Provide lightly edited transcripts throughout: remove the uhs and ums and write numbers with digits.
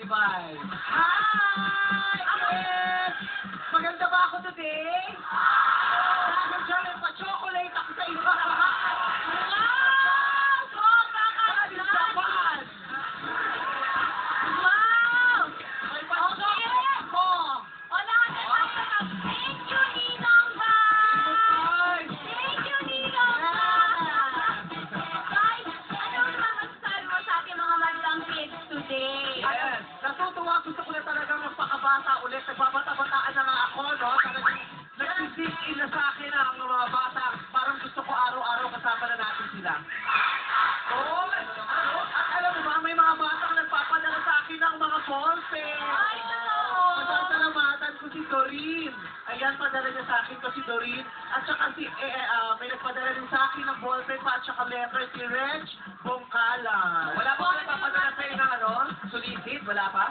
Vibe. Hi! Yes! Maganda ba ako today? Dahil dyan may pa-chocolate ako sa iyo. Wow! Sobrang kakalas! Wow! May pa-chocolate ko! O lahat na tayo. Thank you, Ninong Guys! Thank you, Ninong Guys! Ano naman masasabi mo sa ating mga magandang kids today? Yes! Natutuwa, gusto ko na talaga magpakabata ulit. Nagbabata-bataan na nga ako, no? Talagang nagsisig in na sa akin ang mga bata. Parang gusto ko araw-araw kasama na natin sila. Oo! At alam mo ba, may mga batang nagpapadala sa akin ng mga ballpen. Ay, totoo. Masasalamatan ko si Doreen. Ayan, padala niya sa akin ko si Doreen. At saka may nagpadala rin sa akin ng ballpen pa at saka letter si Reg Bongkala. Wala pa ba papadala sa'yo ng ano? Sulisit? Wala pa?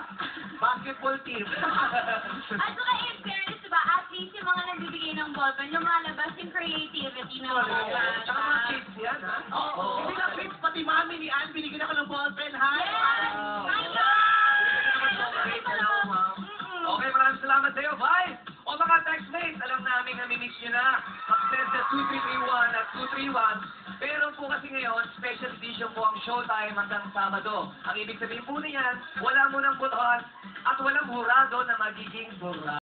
Basketball team. At saka in fairness, diba, at least yung mga nagbibigay ng ballpen, lumalabas yung creativity ng mga Tsaka mga bata. kids yan, ha? Oo. Hindi lang kids, pati mami ni Ann, binigyan ako ng ballpen, ha? Yes! Hello, ma'am. Okay, maraming salamat sa'yo. Bye! O mga textmates, alam namin nami-miss nyo na. Mag-send sa 2331 at 231. Pero po kasi ngayon, special edition po ang showtime hanggang Sabado. Ang ibig sabihin po niyan, wala mo ng butuhan at walang hurado na magiging burra.